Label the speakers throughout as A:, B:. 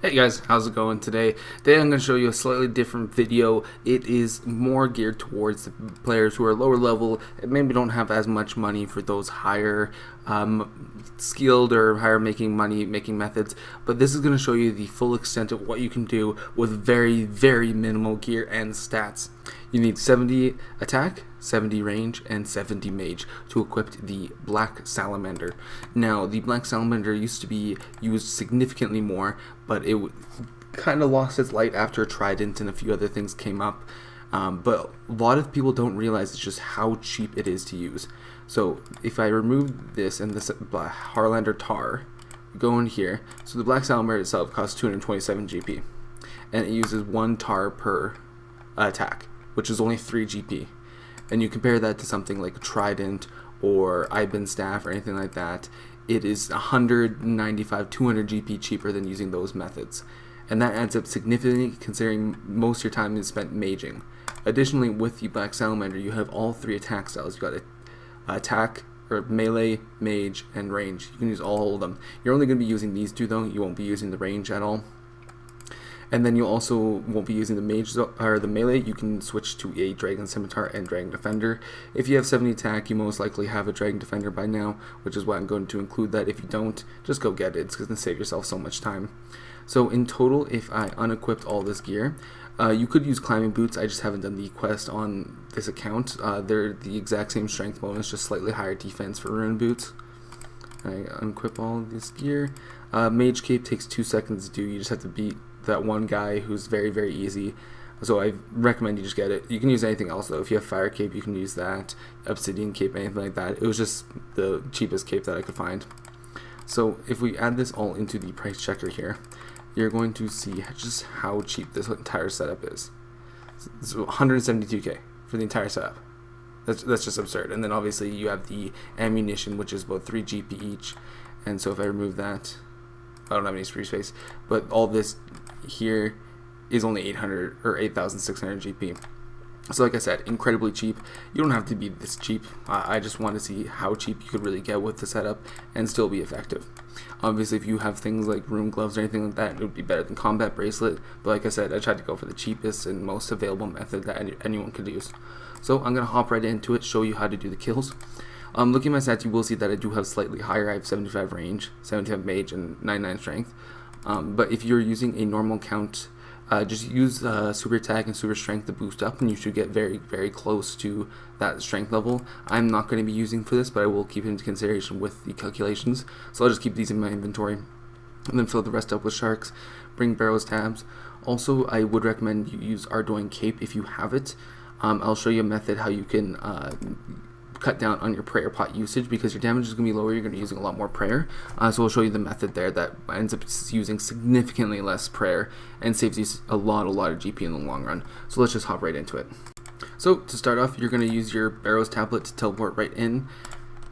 A: Hey guys, how's it going today? Today I'm going to show you a slightly different video. It is more geared towards the players who are lower level and maybe don't have as much money for those higher skilled or higher making methods. But this is going to show you the full extent of what you can do with very minimal gear and stats. You need 70 attack, 70 range, and 70 mage to equip the Black Salamander. Now, the Black Salamander used to be used significantly more, but it kind of lost its light after Trident and a few other things came up. But a lot of people don't realize it's just how cheap it is to use. So if I remove this and this Harlander Tar, go in here. So the Black Salamander itself costs 227 GP, and it uses 1 tar per attack, which is only 3 GP. And you compare that to something like Trident or Ibn Staff or anything like that, it is 195, 200 GP cheaper than using those methods. And that adds up significantly considering most of your time is spent maging. Additionally, with the Black Salamander, you have all 3 attack styles. You got attack, or melee, mage, and range. You can use all of them. You're only going to be using these 2 though. You won't be using the range at all. And then you also won't be using the mage or the melee. You can switch to a Dragon Scimitar and Dragon Defender. If you have 70 attack, you most likely have a Dragon Defender by now, which is why I'm going to include that. If you don't, just go get it. It's going to save yourself so much time. So in total, if I unequipped all this gear, you could use climbing boots. I just haven't done the quest on this account. They're the exact same strength bonus, just slightly higher defense for rune boots. I unequip all this gear. Mage Cape takes 2 seconds to do. You just have to beat that one guy who's very easy, so I recommend you just get it. You can use anything else though. If you have Fire Cape, you can use that, Obsidian Cape, anything like that. It was just the cheapest cape that I could find. So if we add this all into the price checker here, you're going to see just how cheap this entire setup is. So 172k for the entire setup. That's just absurd. And then obviously you have the ammunition, which is about 3 GP each, and so if I remove that, I don't have any free space, but all this here is only 800 or 8,600 GP. So like I said, incredibly cheap. You don't have to be this cheap. I just want to see how cheap you could really get with the setup and still be effective. Obviously, if you have things like rune gloves or anything like that, it would be better than combat bracelet. But like I said, I tried to go for the cheapest and most available method that anyone could use. So I'm going to hop right into it, show you how to do the kills. Looking at my stats, you will see that I do have slightly higher. I have 75 range, 75 mage, and 99 strength. But if you're using a normal count, just use super attack and super strength to boost up, and you should get very close to that strength level. I'm not going to be using for this, but I will keep it into consideration with the calculations. So I'll just keep these in my inventory, and then fill the rest up with sharks. Bring Barrows tabs. Also, I would recommend you use Ardoin Cape if you have it. I'll show you a method how you can cut down on your prayer pot usage, because your damage is going to be lower. You're going to be using a lot more prayer, so we'll show you the method there that ends up using significantly less prayer and saves you a lot of GP in the long run. So let's just hop right into it. So to start off, you're going to use your Barrows tablet to teleport right in,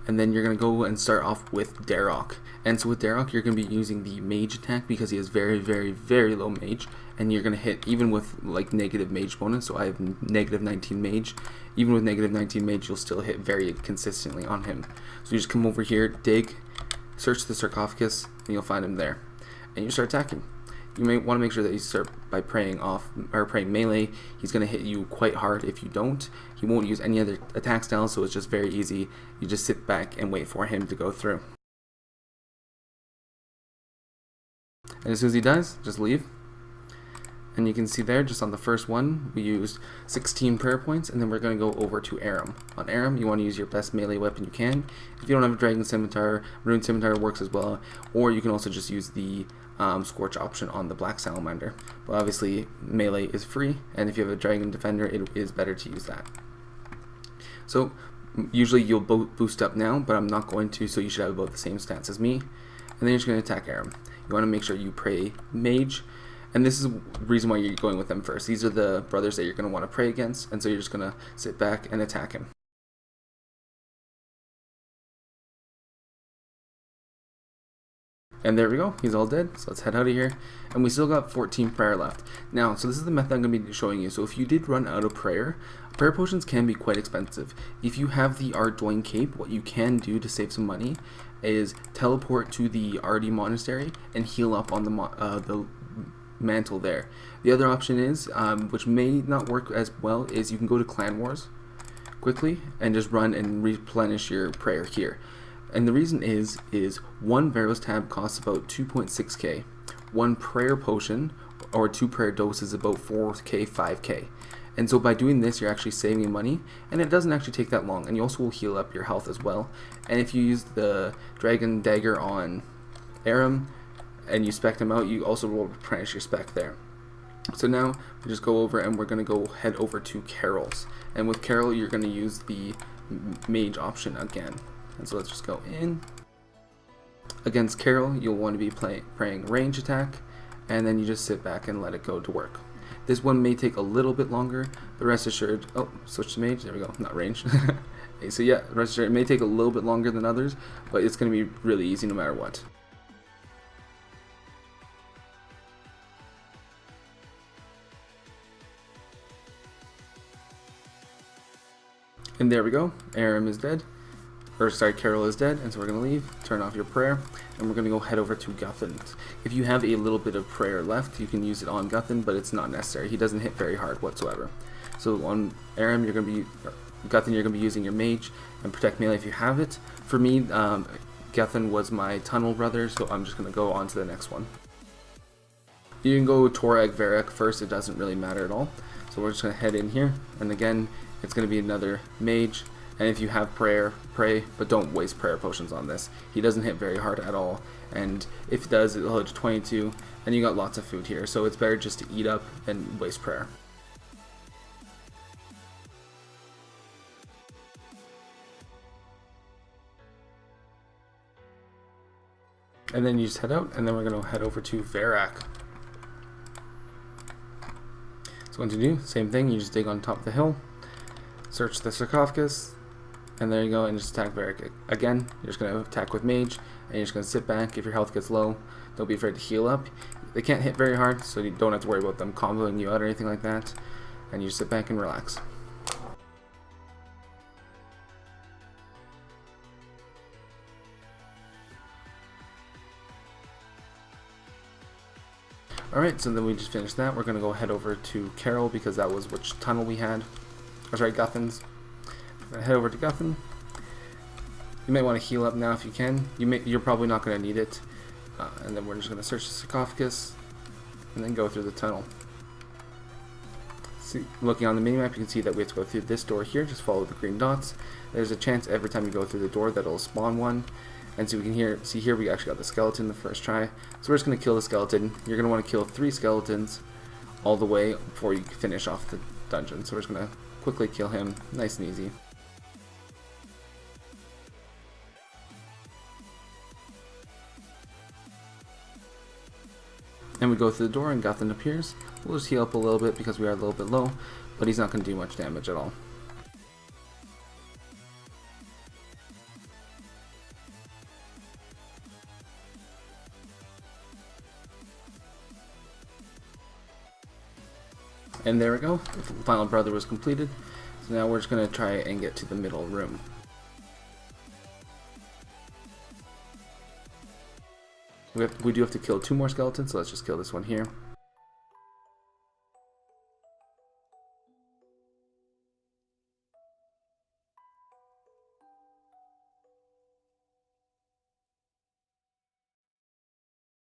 A: and then you're going to go and start off with Darok. And so with Darok, you're going to be using the mage attack because he has very low mage, and you're going to hit even with like negative mage bonus. So I have negative 19 mage. Even with negative 19 mage, you'll still hit very consistently on him. So you just come over here, dig, search the sarcophagus, and you'll find him there, and you start attacking. You may want to make sure that you start by praying melee. He's going to hit you quite hard. If you don't, he won't use any other attack styles, so it's just very easy. You just sit back and wait for him to go through. And as soon as he does, just leave. And you can see there, just on the first one, we used 16 prayer points, and then we're going to go over to Aram. On Aram, you want to use your best melee weapon you can. If you don't have a Dragon Scimitar, Rune Scimitar works as well, or you can also just use the Scorch option on the Black Salamander. But obviously, melee is free, and if you have a Dragon Defender, it is better to use that. So, usually you'll boost up now, but I'm not going to, so you should have about the same stats as me. And then you're just going to attack Aram. You want to make sure you pray mage. And this is the reason why you're going with them first. These are the brothers that you're going to want to pray against, and so you're just going to sit back and attack him. And there we go, he's all dead. So let's head out of here. And we still got 14 prayer left. Now, so this is the method I'm going to be showing you. So if you did run out of prayer potions can be quite expensive. If you have the Ardoin Cape, what you can do to save some money is teleport to the Ardi Monastery and heal up on the mantle there. The other option is, which may not work as well, is you can go to Clan Wars quickly and just run and replenish your prayer here. And the reason is one Barrows tab costs about 2.6k, one prayer potion or 2 prayer doses about 4k, 5k. And so by doing this, you're actually saving money, and it doesn't actually take that long, and you also will heal up your health as well. And if you use the Dragon Dagger on Aram and you spec them out, you also will replenish your spec there. So now we just go over and we're going to go head over to Carol's. And with Carol, you're going to use the mage option again. And so let's just go in. Against Carol, you'll want to be praying range attack, and then you just sit back and let it go to work. This one may take a little bit longer, but rest assured, oh, switch to mage, there we go, not range. Okay, so yeah, rest assured, it may take a little bit longer than others, but it's going to be really easy no matter what. And there we go, Aram is dead. Or sorry, Carol is dead, and so we're going to leave, turn off your prayer, and we're going to go head over to Guthin. If you have a little bit of prayer left, you can use it on Guthin, but it's not necessary. He doesn't hit very hard whatsoever. So on Aram, you're going to be, Guthin, you're going to be using your mage and protect melee if you have it. For me, Guthin was my tunnel brother, so I'm just going to go on to the next one. You can go Torag Varrock first, it doesn't really matter at all. So we're just going to head in here, and again, it's going to be another mage. And if you have prayer, pray, but don't waste prayer potions on this. He doesn't hit very hard at all, and if he does, it'll hit 22, and you got lots of food here, so it's better just to eat up and waste prayer. And then you just head out, and then we're going to head over to Varrock. So what to do, same thing, you just dig on top of the hill, search the sarcophagus, and there you go, and just attack Varrock. Again, you're just going to attack with mage, and you're just going to sit back. If your health gets low, don't be afraid to heal up. They can't hit very hard, so you don't have to worry about them comboing you out or anything like that. And you just sit back and relax. Alright, so then we just finished that. We're going to go head over to Carol because that was which tunnel we had. Oh, sorry, Guthin's. We're going to head over to Guthin. You might want to heal up now if you can. You're probably not going to need it. And then we're just going to search the sarcophagus and then go through the tunnel. See, looking on the minimap, you can see that we have to go through this door here. Just follow the green dots. There's a chance every time you go through the door that it'll spawn one. And so we can see here we actually got the skeleton the first try. So we're just going to kill the skeleton. You're going to want to kill 3 skeletons all the way before you finish off the dungeon. So we're just going to quickly kill him, nice and easy. And we go through the door and Guthin appears. We'll just heal up a little bit because we are a little bit low, but he's not going to do much damage at all. And there we go, the final brother was completed. So now we're just going to try and get to the middle room. We do have to kill 2 more skeletons, so let's just kill this one here.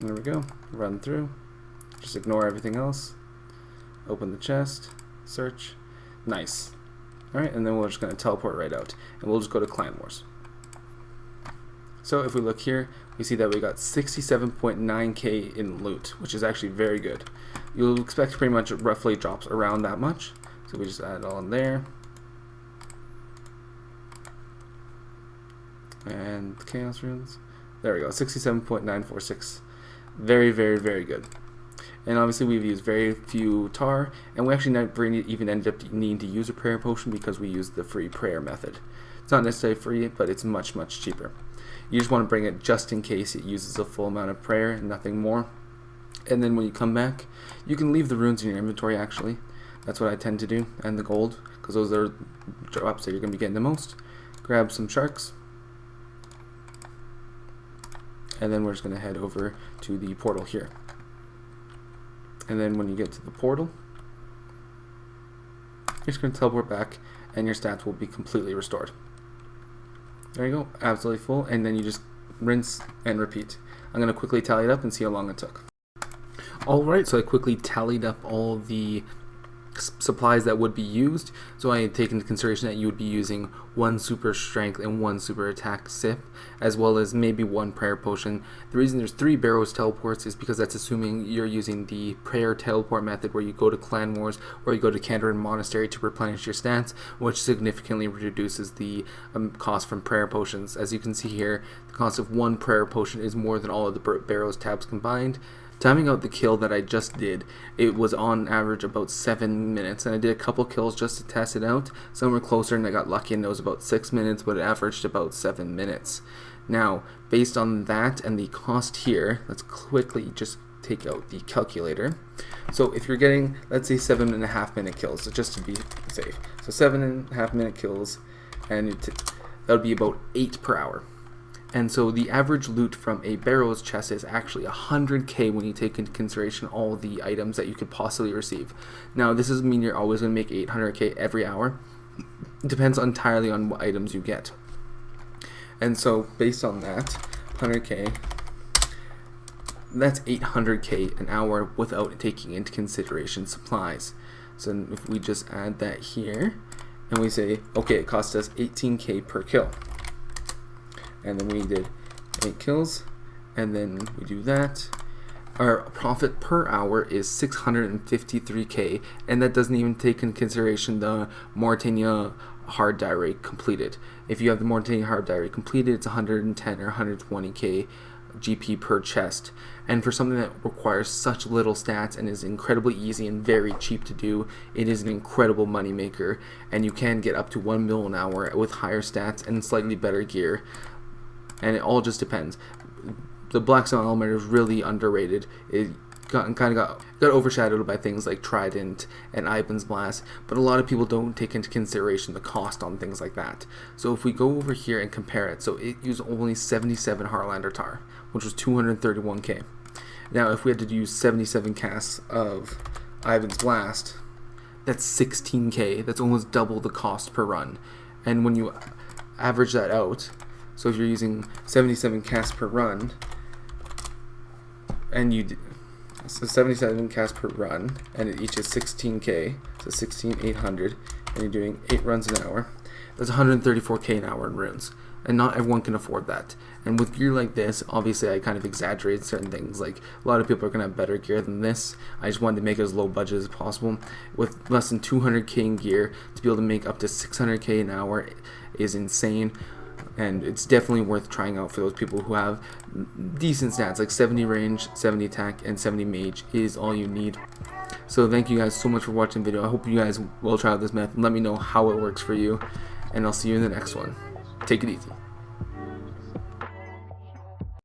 A: There we go, run through, just ignore everything else. Open the chest, search, nice. Alright, and then we're just going to teleport right out, and we'll just go to Clan Wars. So if we look here, we see that we got 67.9k in loot, which is actually very good. You'll expect pretty much roughly drops around that much, so we just add it all in there. And Chaos Runes, there we go, 67.946. Very, very, very good. And obviously we've used very few tar, and we actually never even ended up needing to use a prayer potion because we used the free prayer method. It's not necessarily free, but it's much, much cheaper. You just want to bring it just in case it uses a full amount of prayer and nothing more. And then when you come back, you can leave the runes in your inventory actually. That's what I tend to do, and the gold, because those are drops that you're going to be getting the most. Grab some sharks. And then we're just going to head over to the portal here. And then when you get to the portal, you're just going to teleport back and your stats will be completely restored. There you go, absolutely full, and then you just rinse and repeat. I'm going to quickly tally it up and see how long it took. Alright, so I quickly tallied up all the supplies that would be used. So I had taken into consideration that you would be using 1 super strength and 1 super attack sip, as well as maybe 1 prayer potion. The reason there's 3 Barrows teleports is because that's assuming you're using the prayer teleport method, where you go to Clan Wars or you go to Kandarin Monastery to replenish your stats, which significantly reduces the cost from prayer potions. As you can see here, the cost of 1 prayer potion is more than all of the Barrows tabs combined. Timing out the kill that I just did, it was on average about 7 minutes, and I did a couple kills just to test it out. Some were closer and I got lucky and it was about 6 minutes, but it averaged about 7 minutes. Now, based on that and the cost here, let's quickly just take out the calculator. So if you're getting, let's say, 7.5 minute kills, so just to be safe. So 7.5 minute kills, and that would be about 8 per hour. And so the average loot from a Barrows chest is actually 100k when you take into consideration all the items that you could possibly receive. Now, this doesn't mean you're always going to make 800k every hour. It depends entirely on what items you get. And so based on that, 100k, that's 800k an hour without taking into consideration supplies. So if we just add that here and we say, okay, it cost us 18k per kill. And then we did 8 kills, and then we do that. Our profit per hour is 653k, and that doesn't even take into consideration the Mauritania hard diary completed. If you have the Mauritania hard diary completed, it's 110 or 120k GP per chest. And for something that requires such little stats and is incredibly easy and very cheap to do, it is an incredible money maker, and you can get up to 1 mil an hour with higher stats and slightly better gear. And it all just depends. The Black Salamander is really underrated. It got overshadowed by things like Trident and Ivan's Blast, but a lot of people don't take into consideration the cost on things like that. So if we go over here and compare it, so it used only 77 Heartlander tar, which was 231k. Now if we had to use 77 casts of Ivan's Blast, that's 16k. That's almost double the cost per run. And when you average that out, so if you're using 77 casts per run, and so 77 casts per run, and it each is 16k, so 16,800, and you're doing 8 runs an hour, that's 134k an hour in runes. And not everyone can afford that. And with gear like this, obviously I kind of exaggerated certain things. Like, a lot of people are going to have better gear than this. I just wanted to make it as low budget as possible. With less than 200k in gear, to be able to make up to 600k an hour is insane. And it's definitely worth trying out for those people who have decent stats, like 70 range, 70 attack, and 70 mage is all you need. So thank you guys so much for watching the video. I hope you guys will try out this method and let me know how it works for you. And I'll see you in the next one. Take it easy.